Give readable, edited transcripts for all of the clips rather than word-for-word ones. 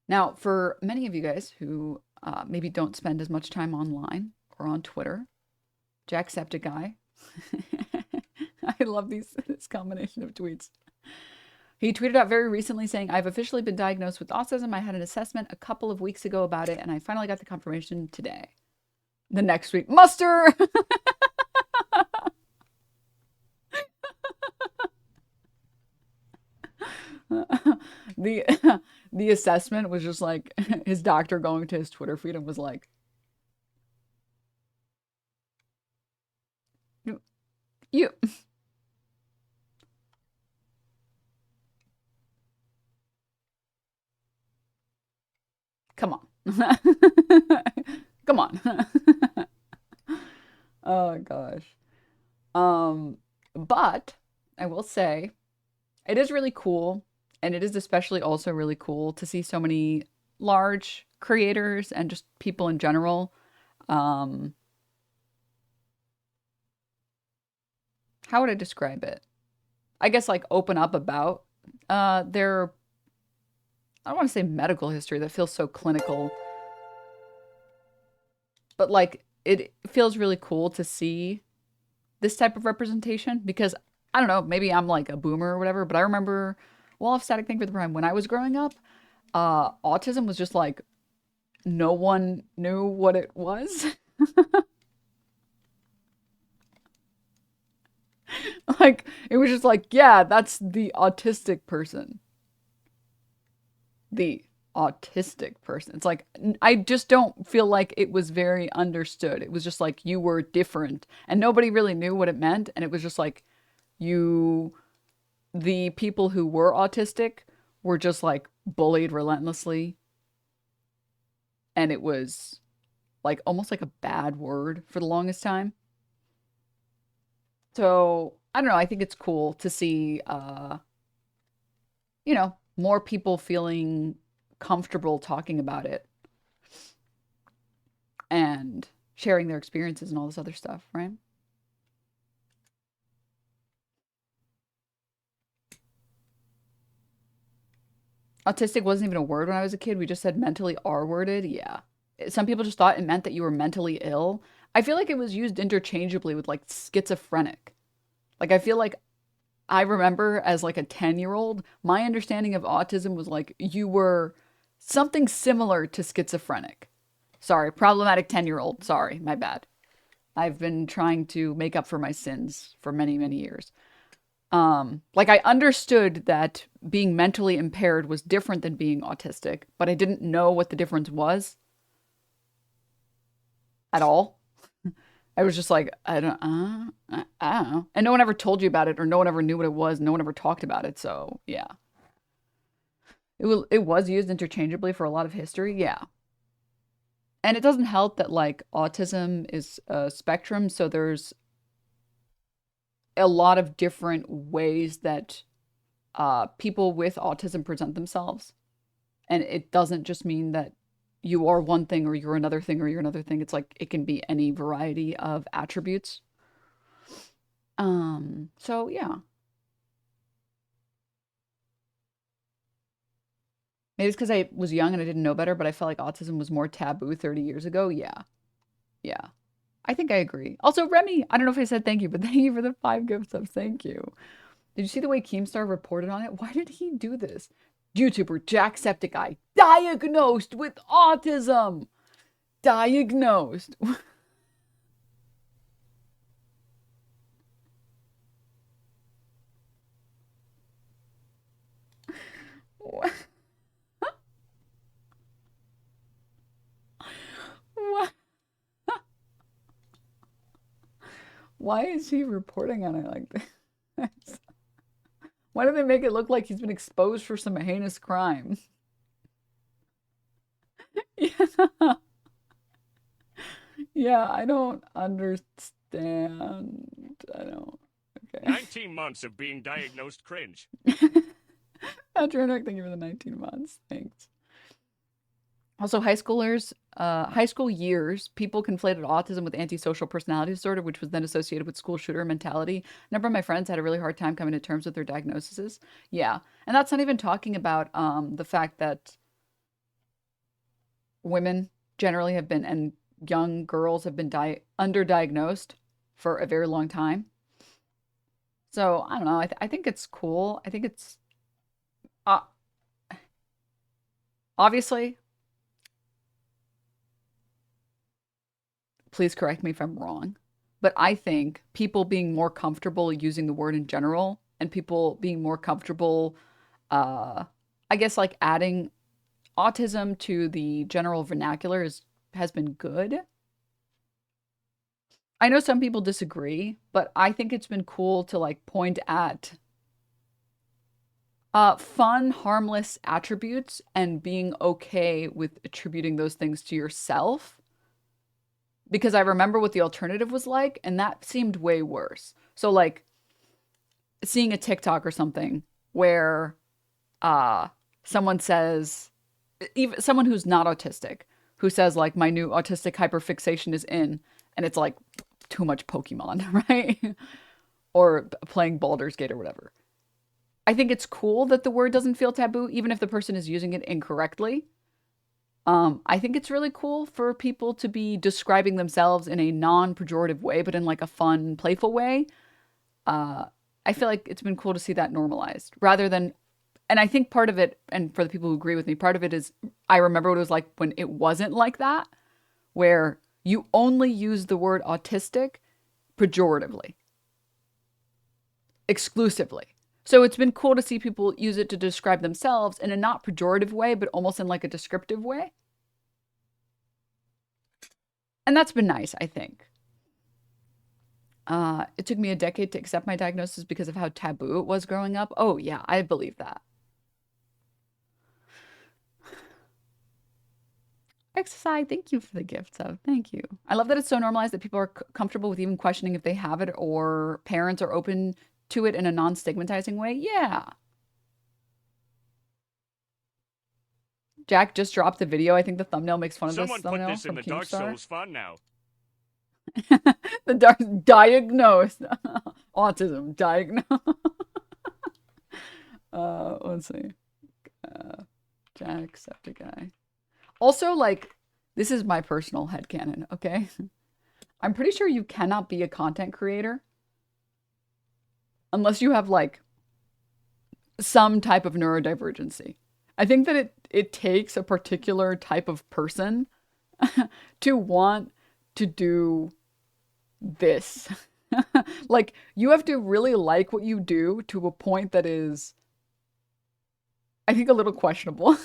Now, for many of you guys who maybe don't spend as much time online or on Twitter, Jacksepticeye. I love this combination of tweets. He tweeted out very recently saying, I've officially been diagnosed with autism. I had an assessment a couple of weeks ago about it, and I finally got the confirmation today. The next tweet, muster! the the assessment was just like his doctor going to his Twitter feed and was like, you come on. Come on. Oh gosh. But I will say it is really cool, and it is especially also really cool to see so many large creators and just people in general. Um, how would I describe it? I guess like open up about their, I don't want to say medical history, that feels so clinical, but like it feels really cool to see this type of representation because I don't know, maybe I'm like a boomer or whatever, but I remember Wall of Static Thing for the Prime when I was growing up, autism was just like no one knew what it was. Like it was just like, yeah, that's the autistic person. The autistic person. It's like I just don't feel like it was very understood. It was just like you were different and nobody really knew what it meant and it was just like you the people who were autistic were just like bullied relentlessly and it was like almost like a bad word for the longest time. So, I don't know, I think it's cool to see more people feeling comfortable talking about it and sharing their experiences and all this other stuff, right? Autistic wasn't even a word when I was a kid. We just said mentally R-worded. Yeah. Some people just thought it meant that you were mentally ill. I feel like it was used interchangeably with like schizophrenic. Like I feel like I remember as like a 10-year-old, my understanding of autism was like you were something similar to schizophrenic. Sorry, problematic 10-year-old. Sorry, my bad. I've been trying to make up for my sins for many, many years. Like I understood that being mentally impaired was different than being autistic, but I didn't know what the difference was at all. I was just like, I don't know. And no one ever told you about it, or no one ever knew what it was. No one ever talked about it. So yeah, it was used interchangeably for a lot of history. Yeah, and it doesn't help that like autism is a spectrum, so there's a lot of different ways that people with autism present themselves. And it doesn't just mean that you are one thing or you're another thing or you're another thing. It's like it can be any variety of attributes. So yeah. Maybe it's because I was young and I didn't know better, but I felt like autism was more taboo 30 years ago. Yeah. Yeah. I think I agree. Also, Remy, I don't know if I said thank you, but thank you for the 5 gift subs. Thank you. Did you see the way Keemstar reported on it? Why did he do this? YouTuber Jacksepticeye diagnosed with autism. Diagnosed. What? What? Why is he reporting on it like this? Why do they make it look like he's been exposed for some heinous crime? Yeah. Yeah, I don't understand. I don't. Okay. 19 months of being diagnosed cringe. Patronic, thank you for the 19 months. Thanks. Also, high school years, people conflated autism with antisocial personality disorder, which was then associated with school shooter mentality. A number of my friends had a really hard time coming to terms with their diagnoses. Yeah, and that's not even talking about the fact that women generally have been, and young girls have been underdiagnosed for a very long time. So I don't know. I think it's cool. I think it's uh, obviously, please correct me if I'm wrong, but I think people being more comfortable using the word in general and people being more comfortable, uh, I guess like adding autism to the general vernacular has been good. I know some people disagree, but I think it's been cool to like point at fun, harmless attributes and being okay with attributing those things to yourself. Because I remember what the alternative was like, and that seemed way worse. So, like, seeing a TikTok or something where uh, someone says, even someone who's not autistic, who says, like, my new autistic hyperfixation is in, and it's like too much Pokemon, right? Or playing Baldur's Gate or whatever. I think it's cool that the word doesn't feel taboo, even if the person is using it incorrectly. I think it's really cool for people to be describing themselves in a non-pejorative way, but in like a fun, playful way. Uh, I feel like it's been cool to see that normalized rather than, and I think part of it, and for the people who agree with me, part of it is I remember what it was like when it wasn't like that, where you only use the word autistic pejoratively, exclusively. So it's been cool to see people use it to describe themselves in a not pejorative way, but almost in like a descriptive way. And that's been nice, I think. It took me a decade to accept my diagnosis because of how taboo it was growing up. Oh, yeah, I believe that. Exercise, thank you for the gift sub. Thank you. I love that it's so normalized that people are comfortable with even questioning if they have it or parents are open to it in a non stigmatizing way. Yeah. Jack just dropped the video. I think the thumbnail makes fun of this Someone put thumbnail this in from the Dark Keemstar. Souls fun now. The diagnosed autism diagnosed. Let's see. Jacksepticeye. Also, like, this is my personal headcanon, okay? I'm pretty sure you cannot be a content creator unless you have like some type of neurodivergency. I think that it takes a particular type of person to want to do this. Like you have to really like what you do to a point that is I think a little questionable.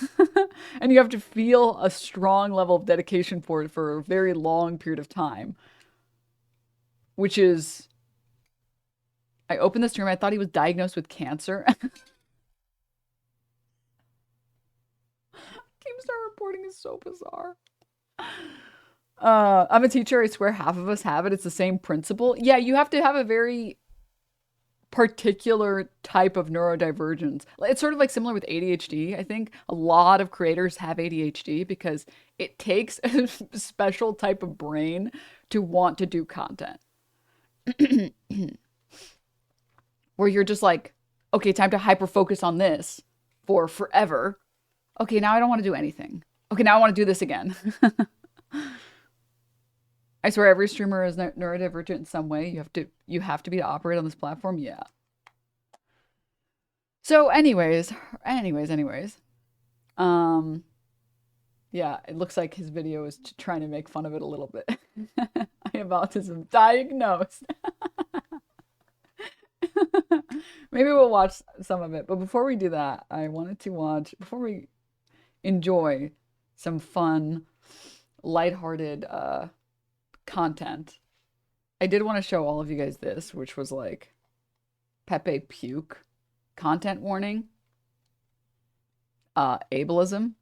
And you have to feel a strong level of dedication for it for a very long period of time, which is I opened this stream, I thought he was diagnosed with cancer. Keemstar reporting is so bizarre. I'm a teacher. I swear half of us have it. It's the same principle. Yeah, you have to have a very particular type of neurodivergence. It's sort of like similar with ADHD. I think a lot of creators have ADHD because it takes a special type of brain to want to do content. Where you're just like, okay, time to hyper focus on this for forever. Okay, now I don't want to do anything. Okay, now I want to do this again. I swear every streamer is neurodivergent in some way. You have to be to operate on this platform. Yeah. So anyways. Um yeah, it looks like his video is trying to make fun of it a little bit. I have autism diagnosed. Maybe we'll watch some of it. But before we do that, I wanted to watch before we enjoy some fun, lighthearted content. I did want to show all of you guys this, which was like Pepe Puke content warning, ableism.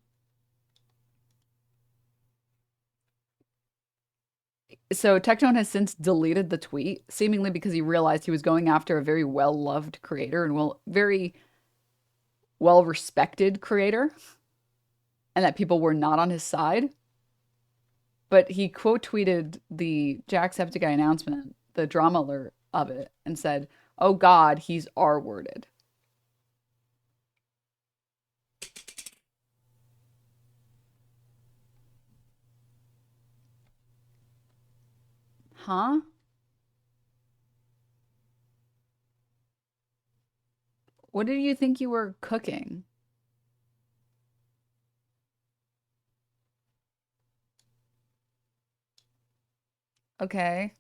So Tectone has since deleted the tweet, seemingly because he realized he was going after a very well-loved creator and very well-respected creator, and that people were not on his side. But he quote tweeted the Jacksepticeye announcement, the drama alert of it, and said, "Oh God, he's R-worded." Huh? What did you think you were cooking? Okay.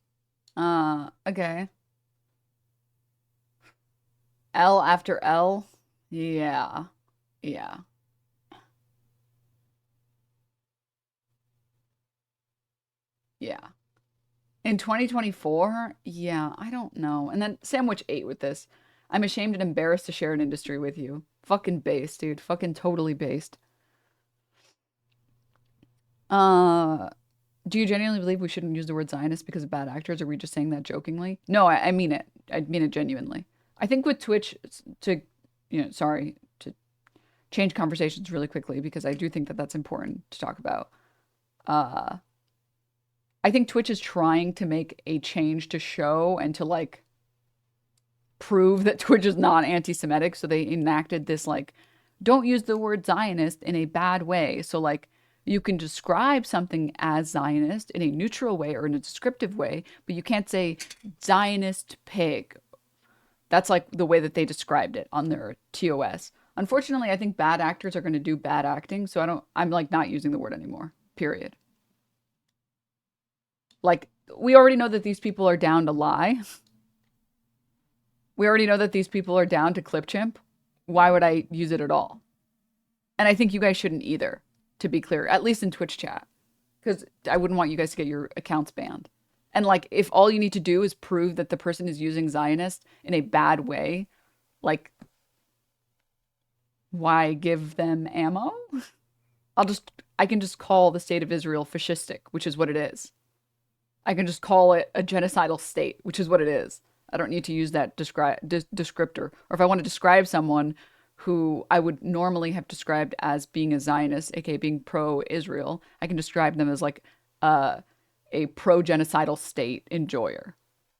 Okay. L after L? Yeah. Yeah. Yeah. In 2024? Yeah, I don't know. And then Sandwich 8 with this. I'm ashamed and embarrassed to share an industry with you. Fucking based, dude. Fucking totally based. Uh, do you genuinely believe we shouldn't use the word Zionist because of bad actors, or are we just saying that jokingly? No, I mean it. I mean it genuinely. I think with Twitch, to, sorry, to change conversations really quickly because I do think that that's important to talk about. Uh, I think Twitch is trying to make a change to show and to like prove that Twitch is not anti-Semitic. So they enacted this like, don't use the word Zionist in a bad way. So like, you can describe something as Zionist in a neutral way or in a descriptive way, but you can't say Zionist pig. That's like the way that they described it on their TOS. Unfortunately, I think bad actors are going to do bad acting, so I'm like not using the word anymore. Period. Like we already know that these people are down to lie. We already know that these people are down to clip chimp. Why would I use it at all? And I think you guys shouldn't either, to be clear, at least in Twitch chat, because I wouldn't want you guys to get your accounts banned. And like, if all you need to do is prove that the person is using Zionist in a bad way, like, why give them ammo? I can just call the state of Israel fascistic, which is what it is. I can just call it a genocidal state, which is what it is. I don't need to use that descriptor. Or if I want to describe someone who I would normally have described as being a Zionist, aka being pro-Israel, I can describe them as like a pro-genocidal state enjoyer,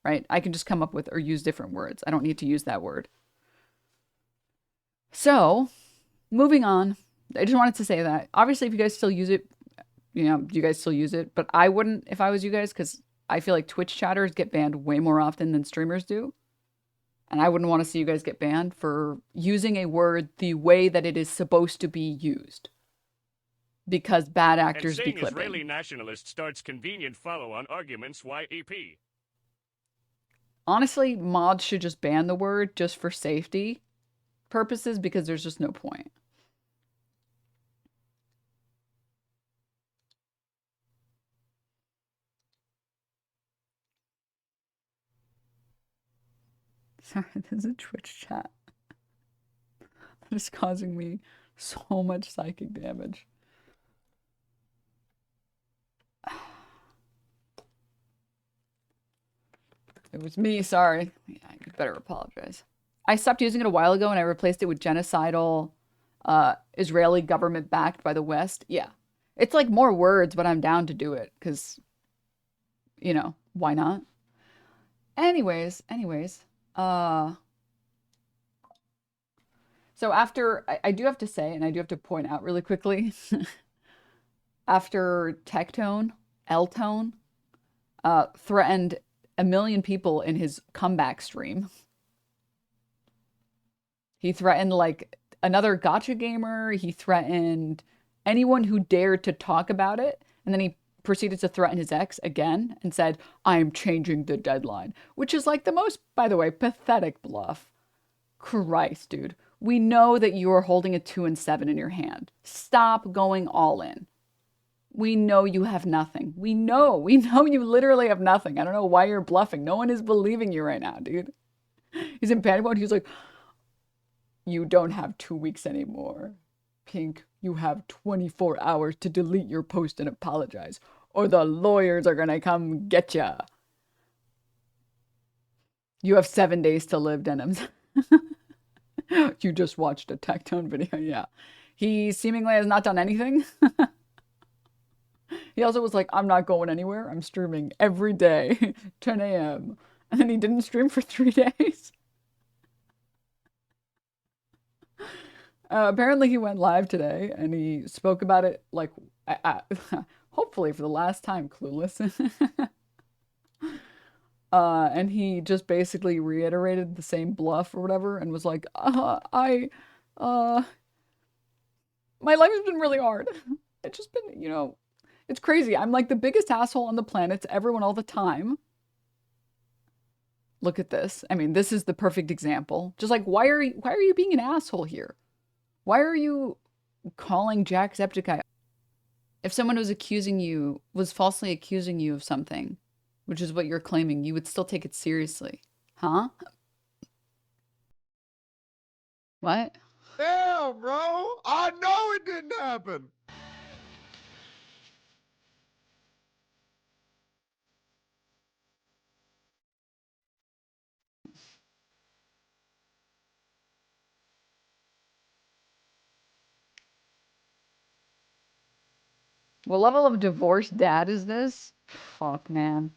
right? I can just come up with or use different words. I don't need to use that word. So, moving on. I just wanted to say that. Obviously, if you guys still use it, you guys still use it, but I wouldn't if I was you guys because I feel like Twitch chatters get banned way more often than streamers do. And I wouldn't want to see you guys get banned for using a word the way that it is supposed to be used because bad And actors be saying Israeli clipping. nationalist starts convenient follow-on arguments YEP. Honestly, mods should just ban the word just for safety purposes because there's just no point. Sorry, there's a Twitch chat that is causing me so much psychic damage. It was me, sorry. Yeah, you better apologize. I stopped using it a while ago and I replaced it with genocidal Israeli government backed by the West. Yeah. It's like more words, but I'm down to do it because, why not? Anyways. Uh, so I do have to say, and I do have to point out really quickly, after Tectone, L-Tone, threatened a million people in his comeback stream. He threatened like another gotcha gamer. He threatened anyone who dared to talk about it. And then he proceeded to threaten his ex again and said, I'm changing the deadline, which is like the most, by the way, pathetic bluff. Christ, dude. We know that you are holding a 2 and 7 in your hand. Stop going all in. We know you have nothing. We know you literally have nothing. I don't know why you're bluffing. No one is believing you right now, dude. He's in panic mode. He's like, you don't have 2 weeks anymore. Pink, you have 24 hours to delete your post and apologize, or the lawyers are gonna come get ya. You have 7 days to live, Denims. You just watched a Tectone video, yeah. He seemingly has not done anything. He also was like, I'm not going anywhere. I'm streaming every day, 10 a.m. And then he didn't stream for 3 days. Apparently, he went live today and he spoke about it like, hopefully for the last time, Clueless. And he just basically reiterated the same bluff or whatever and was like, uh, my life has been really hard. It's just been, it's crazy. I'm like the biggest asshole on the planet to everyone all the time. Look at this. I mean, this is the perfect example. Just like, why are you being an asshole here? Why are you calling Jacksepticeye? If someone was falsely accusing you of something, which is what you're claiming, you would still take it seriously. Huh? What? Damn, bro. I know it didn't happen. What level of divorced dad is this? Fuck, man.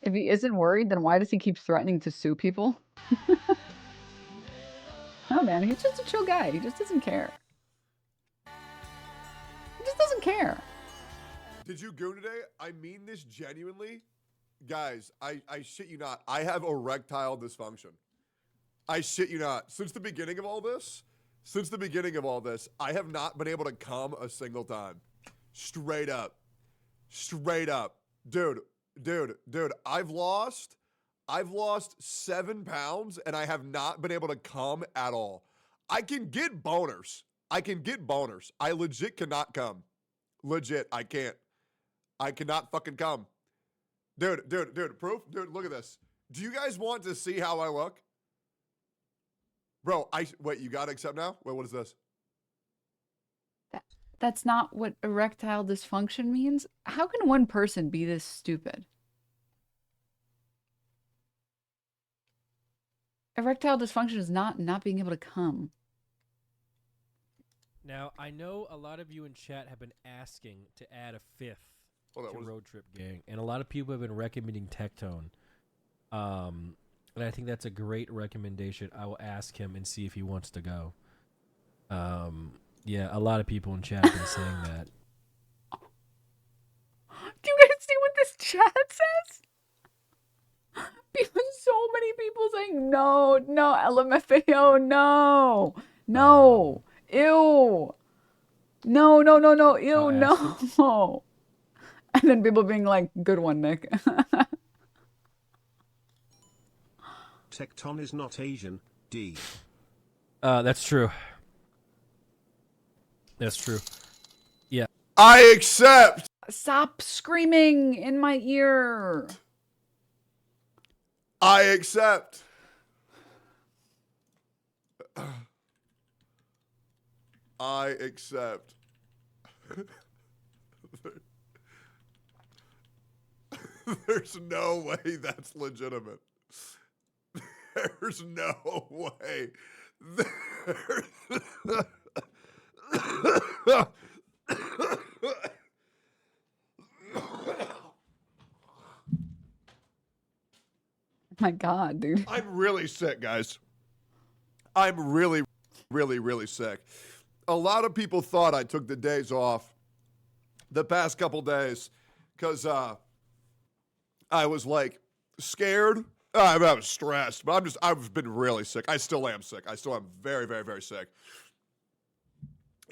If he isn't worried, then why does he keep threatening to sue people? Oh man, he's just a chill guy. He just doesn't care. He just doesn't care. Did you go today? I mean this genuinely. Guys, I shit you not. I have erectile dysfunction. I shit you not. Since the beginning of all this, I have not been able to come a single time. Straight up. Straight up. Dude. I've lost 7 pounds and I have not been able to come at all. I can get boners. I legit cannot come. Legit, I can't. I cannot fucking come. Dude, proof? Dude, look at this. Do you guys want to see how I look? Bro, wait, you gotta accept now? Wait, what is this? That's not what erectile dysfunction means. How can one person be this stupid? Erectile dysfunction is not being able to come. Now, I know a lot of you in chat have been asking to add a fifth to Road Trip Gang, and a lot of people have been recommending Tectone. And I think that's a great recommendation. I will ask him and see if he wants to go. Yeah, a lot of people in chat have been saying that. Do you guys see what this chat says? So many people saying no, LMFAO, no, ew, no, ew, no. And then people being like, good one, Nick. Tectone is not Asian, D. That's true. That's true. Yeah. I accept. Stop screaming in my ear. I accept. I accept. There's no way that's legitimate. There's no way. My God, dude. I'm really sick, guys. I'm really sick. A lot of people thought I took the days off the past couple days because I was like scared. I was stressed, but I've been really sick. I still am sick. I still am very, very, very sick.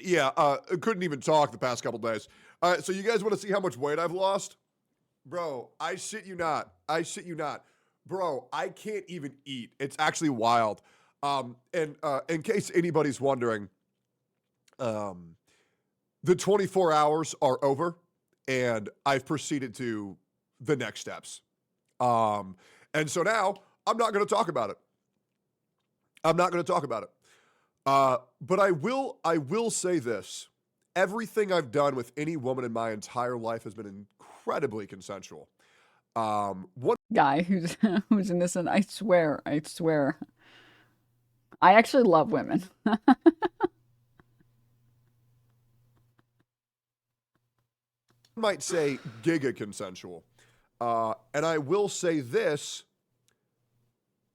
Yeah, I couldn't even talk the past couple days. All right, so you guys want to see how much weight I've lost? Bro, I shit you not. Bro, I can't even eat. It's actually wild. And in case anybody's wondering, the 24 hours are over, and I've proceeded to the next steps. And so now I'm not going to talk about it. But I will say this. Everything I've done with any woman in my entire life has been incredibly consensual. One guy who's innocent, I swear. I actually love women. might say giga consensual. And I will say this,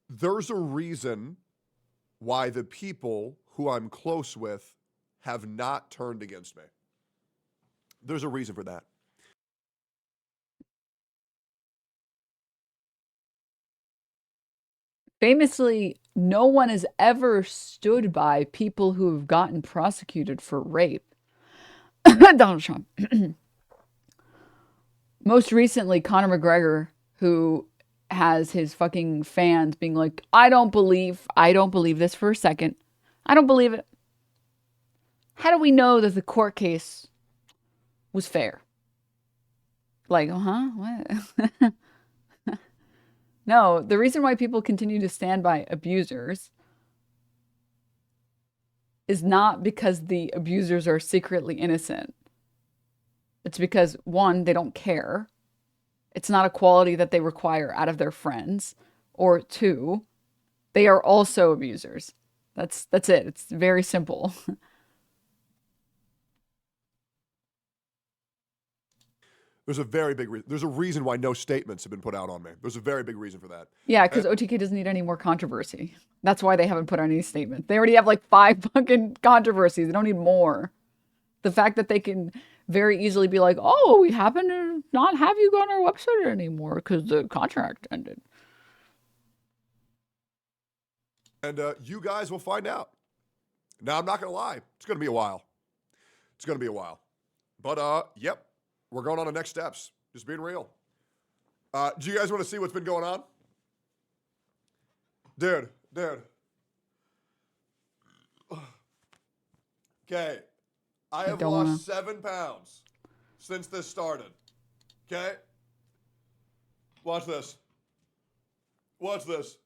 there's a reason why the people who I'm close with have not turned against me. There's a reason for that. Famously, no one has ever stood by people who have gotten prosecuted for rape. Donald Trump. Most recently, Conor McGregor, who has his fucking fans being like, I don't believe this for a second. I don't believe it. How do we know that the court case was fair? Like, what? No, the reason why people continue to stand by abusers is not because the abusers are secretly innocent. It's because, one, they don't care. It's not a quality that they require out of their friends. Or two, they are also abusers. That's it. It's very simple. There's a very big reason. There's a reason why no statements have been put out on me. There's a very big reason for that. Yeah, because OTK doesn't need any more controversy. That's why they haven't put out any statements. They already have like 5 fucking controversies. They don't need more. The fact that they can very easily be like, oh, we happen to not have you go on our website anymore because the contract ended. And you guys will find out. Now, I'm not going to lie. It's going to be a while. It's going to be a while. But, yep. We're going on to next steps. Just being real. Do you guys want to see what's been going on? Dude. Okay. I have lost 7 pounds since this started. Okay? Watch this. Watch this.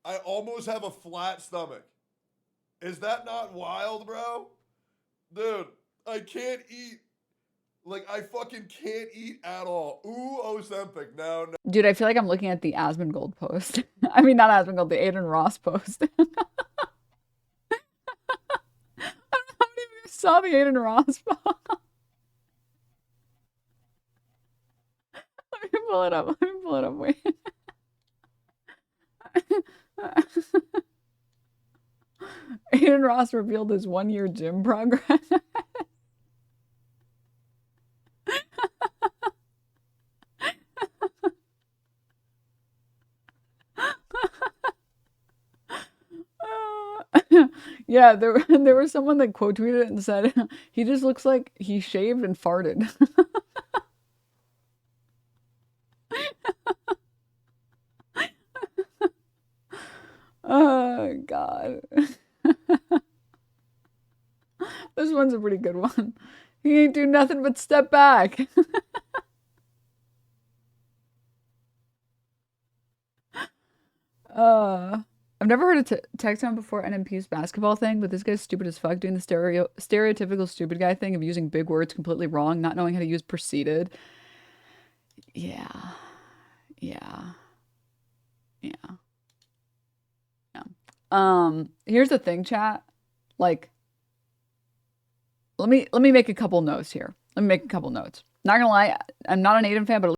I almost have a flat stomach. Is that not wild, bro? Dude. I can't eat. Like, I fucking can't eat at all. Ooh, Ozempic. No. Dude, I feel like I'm looking at the Asmongold post. I mean, not Asmongold, the Aiden Ross post. I don't know how many of you saw the Aiden Ross post. Let me pull it up. Wait. Aiden Ross revealed his 1-year gym progress. Yeah, there was someone that quote tweeted it and said, he just looks like he shaved and farted. Oh, God. This one's a pretty good one. He ain't do nothing but step back. I've never heard of Tectone before NMP's basketball thing, but this guy's stupid as fuck, doing the stereotypical stupid guy thing of using big words completely wrong, not knowing how to use preceded. Yeah. Here's the thing, chat. Like, let me make a couple notes here. Not gonna lie, I'm not an Aiden fan, but